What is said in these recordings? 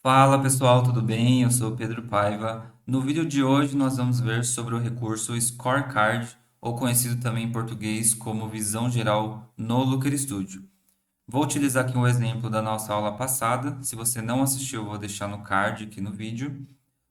Fala pessoal, tudo bem? Eu sou o Pedro Paiva. No vídeo de hoje nós vamos ver sobre o recurso Scorecard, ou conhecido também em português como Visão Geral no Looker Studio. Vou utilizar aqui um exemplo da nossa aula passada. Se você não assistiu, eu vou deixar no card aqui no vídeo,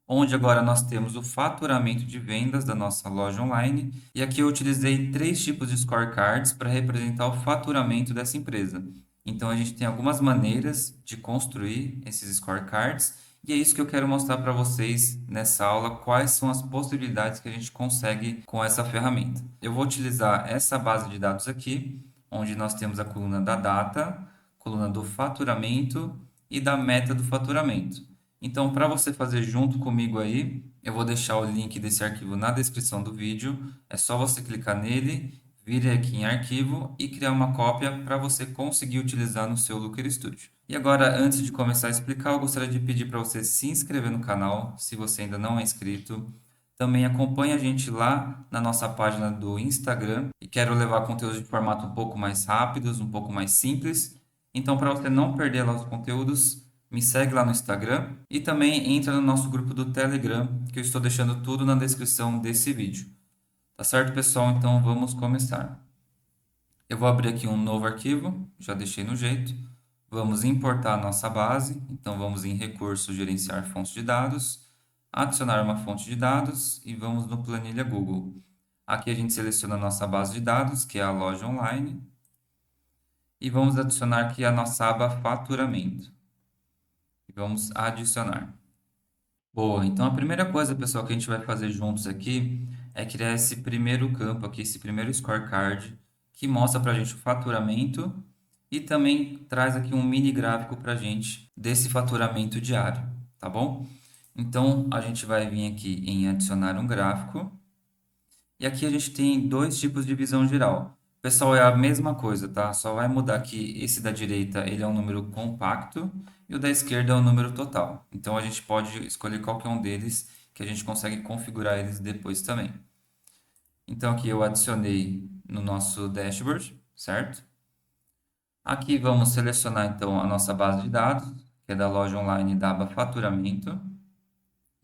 onde agora nós temos o faturamento de vendas da nossa loja online. E aqui eu utilizei três tipos de scorecards para representar o faturamento dessa empresa. Então a gente tem algumas maneiras de construir esses scorecards e é isso que eu quero mostrar para vocês nessa aula, quais são as possibilidades que a gente consegue com essa ferramenta. Eu vou utilizar essa base de dados aqui, onde nós temos a coluna da data, coluna do faturamento e da meta do faturamento. Então, para você fazer junto comigo aí, eu vou deixar o link desse arquivo na descrição do vídeo. É só você clicar nele, vir aqui em arquivo e criar uma cópia para você conseguir utilizar no seu Looker Studio. E agora, antes de começar a explicar, eu gostaria de pedir para você se inscrever no canal, se você ainda não é inscrito. Também acompanhe a gente lá na nossa página do Instagram e quero levar conteúdos de formato um pouco mais rápidos, um pouco mais simples. Então, para você não perder lá os conteúdos, me segue lá no Instagram e também entra no nosso grupo do Telegram, que eu estou deixando tudo na descrição desse vídeo. Tá certo, pessoal? Então vamos começar. Eu vou abrir aqui um novo arquivo, já deixei no jeito. Vamos importar a nossa base, então vamos em Recurso, Gerenciar Fontes de Dados, adicionar uma fonte de dados e vamos no Planilha Google. Aqui a gente seleciona a nossa base de dados, que é a loja online, e vamos adicionar aqui a nossa aba Faturamento. E vamos adicionar. Boa, então a primeira coisa, pessoal, que a gente vai fazer juntos aqui é criar esse primeiro campo aqui, esse primeiro scorecard, que mostra para a gente o faturamento e também traz aqui um mini gráfico para a gente desse faturamento diário, tá bom? Então a gente vai vir aqui em adicionar um gráfico e aqui a gente tem dois tipos de visão geral. Pessoal, é a mesma coisa, tá? Só vai mudar que esse da direita ele é um número compacto e o da esquerda é um número total. Então a gente pode escolher qualquer um deles que a gente consegue configurar eles depois também. Então aqui eu adicionei no nosso dashboard, certo? Aqui vamos selecionar então a nossa base de dados, que é da loja online da aba faturamento.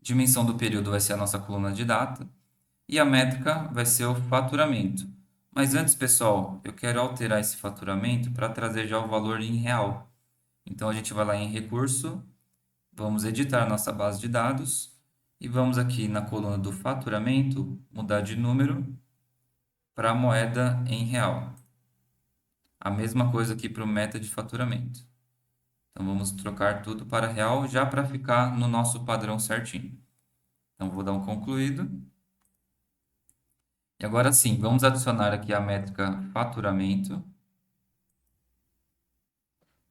Dimensão do período vai ser a nossa coluna de data. E a métrica vai ser o faturamento. Mas antes, pessoal, eu quero alterar esse faturamento para trazer já o valor em real. Então a gente vai lá em recurso, vamos editar a nossa base de dados e vamos aqui na coluna do faturamento mudar de número para moeda em real. A mesma coisa aqui para o meta de faturamento. Então vamos trocar tudo para real já para ficar no nosso padrão certinho. Então vou dar um concluído. E agora sim, vamos adicionar aqui a métrica faturamento.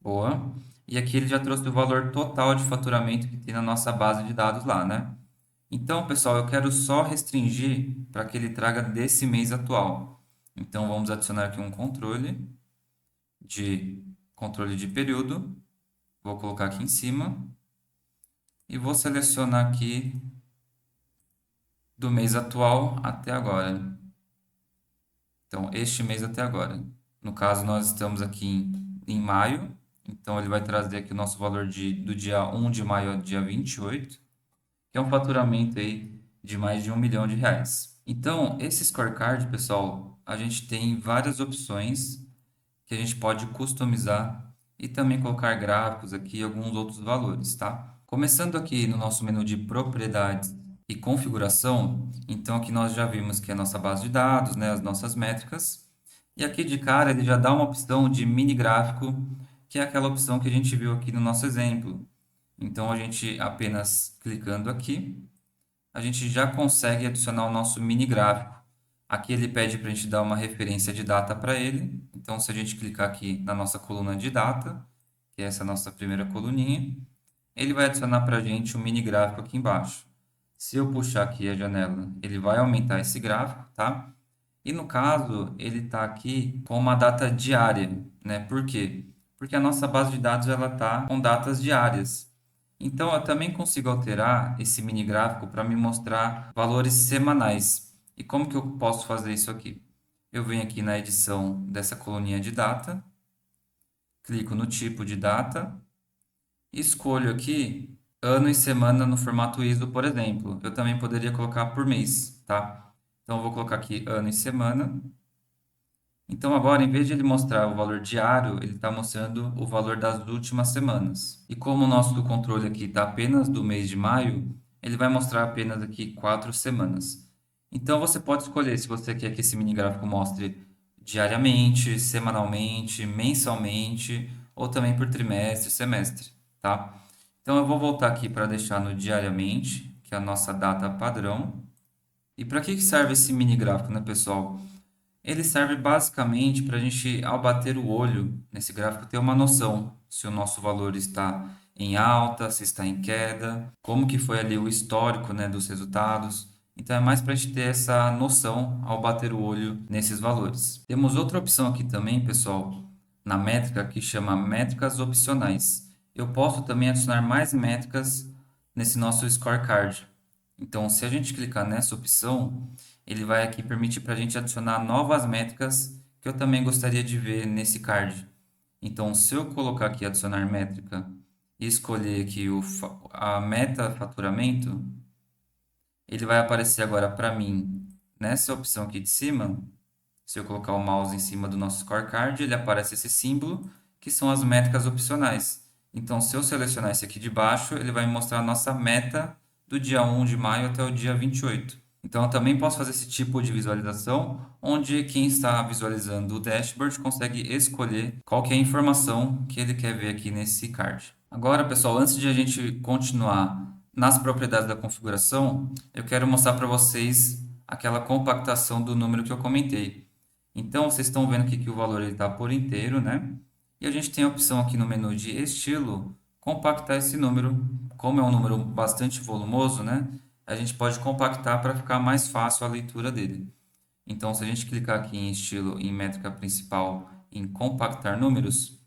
Boa. E aqui ele já trouxe o valor total de faturamento que tem na nossa base de dados lá, né? Então, pessoal, eu quero só restringir para que ele traga desse mês atual. Então, vamos adicionar aqui um controle de período. Vou colocar aqui em cima e vou selecionar aqui do mês atual até agora. Então, este mês até agora. No caso, nós estamos aqui em maio. Então, ele vai trazer aqui o nosso valor do dia 1 de maio ao dia 28, que é um faturamento aí de mais de R$ 1 milhão. Então, esse scorecard, pessoal, a gente tem várias opções que a gente pode customizar e também colocar gráficos aqui e alguns outros valores, tá? Começando aqui no nosso menu de propriedades e configuração, então aqui nós já vimos que é a nossa base de dados, né, as nossas métricas. E aqui de cara ele já dá uma opção de mini gráfico, que é aquela opção que a gente viu aqui no nosso exemplo. Então a gente apenas clicando aqui, a gente já consegue adicionar o nosso mini gráfico. Aqui ele pede para a gente dar uma referência de data para ele. Então, se a gente clicar aqui na nossa coluna de data, que é essa nossa primeira coluninha, ele vai adicionar para a gente um mini gráfico aqui embaixo. Se eu puxar aqui a janela, ele vai aumentar esse gráfico, tá? E no caso, ele está aqui com uma data diária, né? Por quê? Porque a nossa base de dados ela está com datas diárias. Então, eu também consigo alterar esse mini gráfico para me mostrar valores semanais. E como que eu posso fazer isso aqui? Eu venho aqui na edição dessa coluninha de data, clico no tipo de data, escolho aqui ano e semana no formato ISO, por exemplo. Eu também poderia colocar por mês, tá? Então eu vou colocar aqui ano e semana. Então agora, em vez de ele mostrar o valor diário, ele está mostrando o valor das últimas semanas. E como o nosso controle aqui está apenas do mês de maio, ele vai mostrar apenas aqui 4 semanas. Então você pode escolher se você quer que esse mini gráfico mostre diariamente, semanalmente, mensalmente ou também por trimestre, semestre, tá? Então eu vou voltar aqui para deixar no diariamente, que é a nossa data padrão. E para que serve esse mini gráfico, né, pessoal? Ele serve basicamente para a gente, ao bater o olho nesse gráfico, ter uma noção se o nosso valor está em alta, se está em queda, como que foi ali o histórico, né, dos resultados. Então é mais para a gente ter essa noção ao bater o olho nesses valores. Temos outra opção aqui também, pessoal, na métrica que chama métricas opcionais. Eu posso também adicionar mais métricas nesse nosso scorecard. Então, se a gente clicar nessa opção, ele vai aqui permitir para a gente adicionar novas métricas que eu também gostaria de ver nesse card. Então, se eu colocar aqui adicionar métrica e escolher aqui a meta faturamento, ele vai aparecer agora para mim nessa opção aqui de cima. Se eu colocar o mouse em cima do nosso scorecard, ele aparece esse símbolo, que são as métricas opcionais. Então, se eu selecionar esse aqui de baixo, ele vai me mostrar a nossa meta do dia 1 de maio até o dia 28. Então, eu também posso fazer esse tipo de visualização, onde quem está visualizando o dashboard consegue escolher qual que é a informação que ele quer ver aqui nesse card. Agora, pessoal, antes de a gente continuar nas propriedades da configuração, eu quero mostrar para vocês aquela compactação do número que eu comentei. Então, vocês estão vendo aqui que o valor está por inteiro, né? E a gente tem a opção aqui no menu de estilo, compactar esse número. Como é um número bastante volumoso, né? A gente pode compactar para ficar mais fácil a leitura dele. Então, se a gente clicar aqui em estilo, em métrica principal, em compactar números,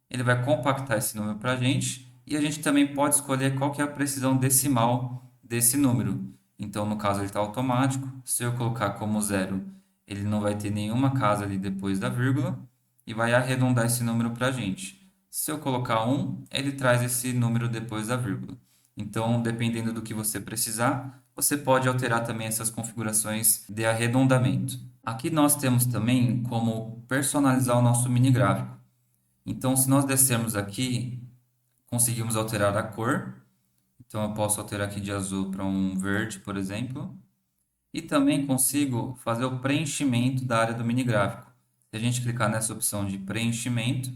ele vai compactar esse número para a gente e a gente também pode escolher qual que é a precisão decimal desse número. Então, no caso, ele está automático. Se eu colocar como zero, ele não vai ter nenhuma casa ali depois da vírgula e vai arredondar esse número para a gente. Se eu colocar um, ele traz esse número depois da vírgula. Então, dependendo do que você precisar, você pode alterar também essas configurações de arredondamento. Aqui nós temos também como personalizar o nosso mini gráfico. Então, se nós descermos aqui, conseguimos alterar a cor. Então, eu posso alterar aqui de azul para um verde, por exemplo. E também consigo fazer o preenchimento da área do mini gráfico. Se a gente clicar nessa opção de preenchimento,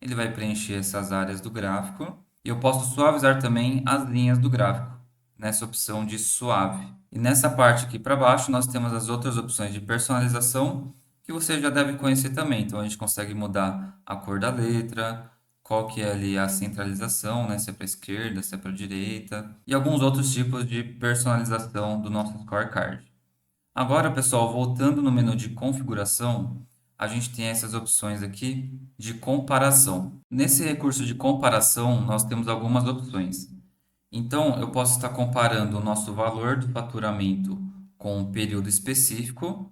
ele vai preencher essas áreas do gráfico. E eu posso suavizar também as linhas do gráfico, nessa opção de suave. E nessa parte aqui para baixo, nós temos as outras opções de personalização, que você já deve conhecer também. Então, a gente consegue mudar a cor da letra, qual que é ali a centralização, né? Se é para a esquerda, se é para a direita, e alguns outros tipos de personalização do nosso scorecard. Agora, pessoal, voltando no menu de configuração, a gente tem essas opções aqui de comparação. Nesse recurso de comparação, nós temos algumas opções. Então, eu posso estar comparando o nosso valor do faturamento com um período específico,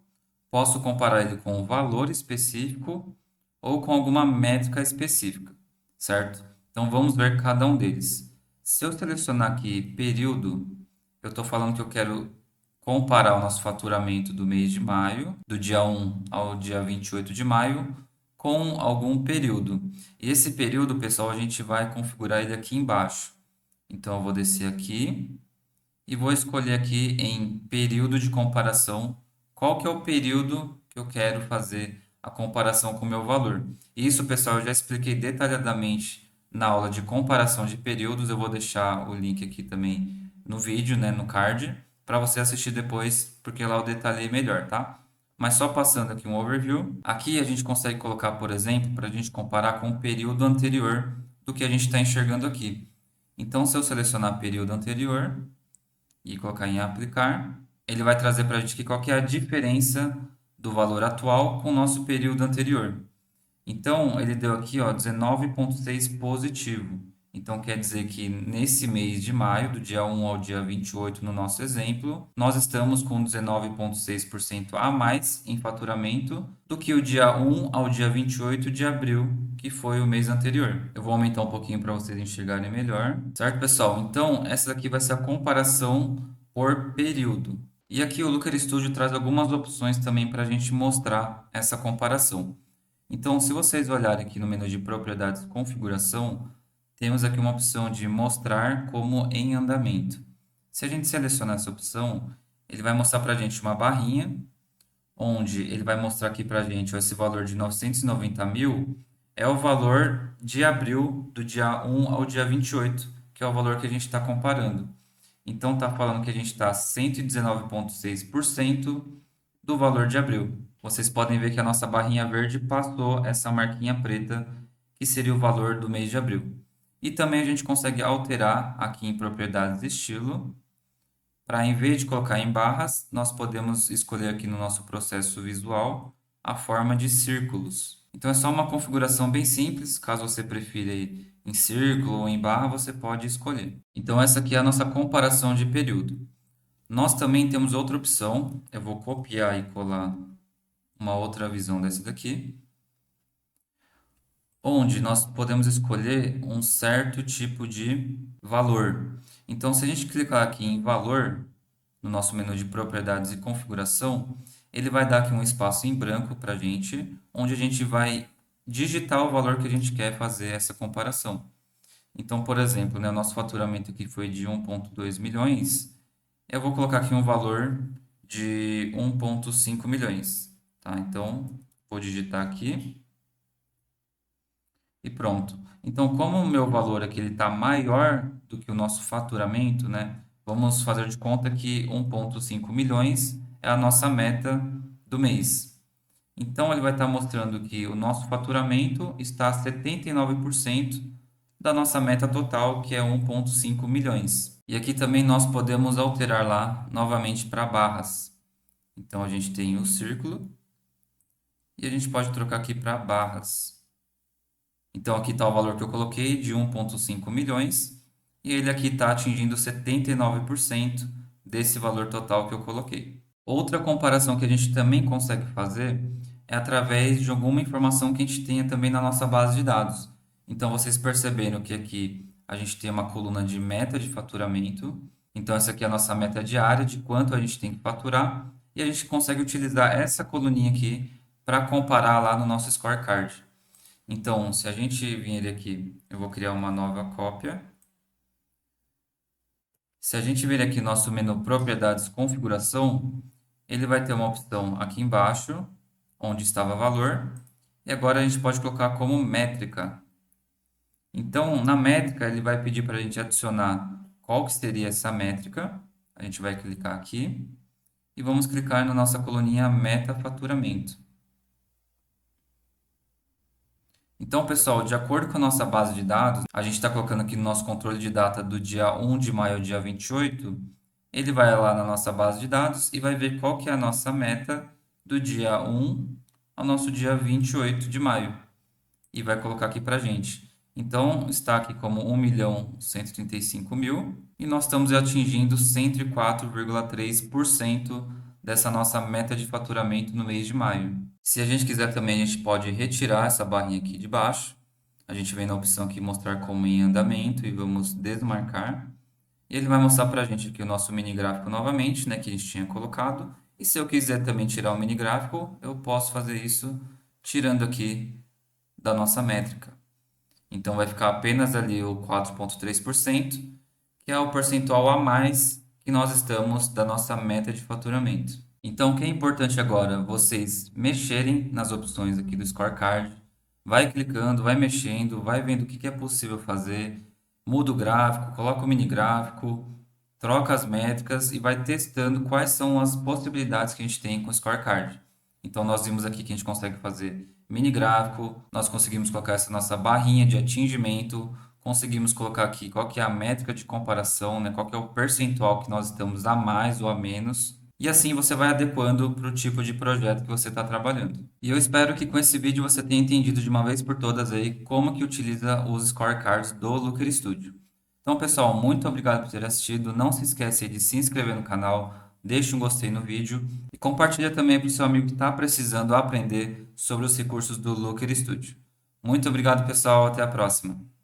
posso comparar ele com um valor específico ou com alguma métrica específica, certo? Então, vamos ver cada um deles. Se eu selecionar aqui período, eu estou falando que eu quero comparar o nosso faturamento do mês de maio, do dia 1 ao dia 28 de maio, com algum período. E esse período, pessoal, a gente vai configurar ele aqui embaixo. Então, eu vou descer aqui e vou escolher aqui em período de comparação qual que é o período que eu quero fazer a comparação com o meu valor. Isso, pessoal, eu já expliquei detalhadamente na aula de comparação de períodos. Eu vou deixar o link aqui também no vídeo, né, no card, para você assistir depois, porque lá eu detalhei melhor, tá? Mas só passando aqui um overview. Aqui a gente consegue colocar, por exemplo, para a gente comparar com o período anterior do que a gente está enxergando aqui. Então, se eu selecionar período anterior e colocar em aplicar, ele vai trazer para a gente aqui qual que é a diferença do valor atual com o nosso período anterior. Então, ele deu aqui, ó, 19,6 positivo. Então, quer dizer que nesse mês de maio, do dia 1 ao dia 28, no nosso exemplo, nós estamos com 19,6% a mais em faturamento do que o dia 1 ao dia 28 de abril, que foi o mês anterior. Eu vou aumentar um pouquinho para vocês enxergarem melhor. Certo, pessoal? Então, essa daqui vai ser a comparação por período. E aqui o Looker Studio traz algumas opções também para a gente mostrar essa comparação. Então, se vocês olharem aqui no menu de propriedades e configuração, temos aqui uma opção de mostrar como em andamento. Se a gente selecionar essa opção, ele vai mostrar para a gente uma barrinha, onde ele vai mostrar aqui para a gente esse valor de 990 mil, é o valor de abril do dia 1 ao dia 28, que é o valor que a gente está comparando. Então, está falando que a gente está 119,6% do valor de abril. Vocês podem ver que a nossa barrinha verde passou essa marquinha preta, que seria o valor do mês de abril. E também a gente consegue alterar aqui em propriedades de estilo, para em vez de colocar em barras, nós podemos escolher aqui no nosso processo visual a forma de círculos. Então é só uma configuração bem simples, caso você prefira ir em círculo ou em barra, você pode escolher. Então essa aqui é a nossa comparação de período. Nós também temos outra opção, eu vou copiar e colar uma outra visão dessa daqui, onde nós podemos escolher um certo tipo de valor. Então, se a gente clicar aqui em valor, no nosso menu de propriedades e configuração, ele vai dar aqui um espaço em branco para a gente, onde a gente vai digitar o valor que a gente quer fazer essa comparação. Então, por exemplo, né, o nosso faturamento aqui foi de 1,2 milhões, eu vou colocar aqui um valor de 1,5 milhões, tá? Então, vou digitar aqui e pronto. Então, como o meu valor aqui está maior do que o nosso faturamento, né? Vamos fazer de conta que 1,5 milhões é a nossa meta do mês. Então, ele vai estar mostrando que o nosso faturamento está a 79% da nossa meta total, que é 1,5 milhões. E aqui também nós podemos alterar lá novamente para barras. Então, a gente tem o círculo e a gente pode trocar aqui para barras. Então, aqui está o valor que eu coloquei de 1,5 milhões e ele aqui está atingindo 79% desse valor total que eu coloquei. Outra comparação que a gente também consegue fazer é através de alguma informação que a gente tenha também na nossa base de dados. Então, vocês perceberam que aqui a gente tem uma coluna de meta de faturamento. Então, essa aqui é a nossa meta diária de quanto a gente tem que faturar. E a gente consegue utilizar essa coluninha aqui para comparar lá no nosso scorecard. Então, se a gente vir aqui, eu vou criar uma nova cópia. Se a gente vir aqui no nosso menu Propriedades Configuração, ele vai ter uma opção aqui embaixo, onde estava valor, e agora a gente pode colocar como métrica. Então, na métrica, ele vai pedir para a gente adicionar qual que seria essa métrica. A gente vai clicar aqui e vamos clicar na nossa coluninha Meta Faturamento. Então, pessoal, de acordo com a nossa base de dados, a gente está colocando aqui no nosso controle de data do dia 1 de maio ao dia 28, ele vai lá na nossa base de dados e vai ver qual que é a nossa meta do dia 1 ao nosso dia 28 de maio e vai colocar aqui para a gente. Então, está aqui como 1.135.000 e nós estamos atingindo 104,3% dessa nossa meta de faturamento no mês de maio. Se a gente quiser também, a gente pode retirar essa barrinha aqui de baixo. A gente vem na opção aqui mostrar como em andamento e vamos desmarcar. E ele vai mostrar para a gente aqui o nosso mini gráfico novamente, né, que a gente tinha colocado. E se eu quiser também tirar o mini gráfico, eu posso fazer isso tirando aqui da nossa métrica. Então vai ficar apenas ali o 4,3%, que é o percentual a mais que nós estamos da nossa meta de faturamento. Então, o que é importante agora? Vocês mexerem nas opções aqui do scorecard, vai clicando, vai mexendo, vai vendo o que é possível fazer, muda o gráfico, coloca o mini gráfico, troca as métricas e vai testando quais são as possibilidades que a gente tem com o scorecard. Então, nós vimos aqui que a gente consegue fazer mini gráfico, nós conseguimos colocar essa nossa barrinha de atingimento, conseguimos colocar aqui qual que é a métrica de comparação, né? Qual que é o percentual que nós estamos a mais ou a menos. E assim você vai adequando para o tipo de projeto que você está trabalhando. E eu espero que com esse vídeo você tenha entendido de uma vez por todas aí como que utiliza os scorecards do Looker Studio. Então, pessoal, muito obrigado por ter assistido. Não se esquece aí de se inscrever no canal, deixe um gostei no vídeo e compartilha também para o seu amigo que está precisando aprender sobre os recursos do Looker Studio. Muito obrigado, pessoal. Até a próxima.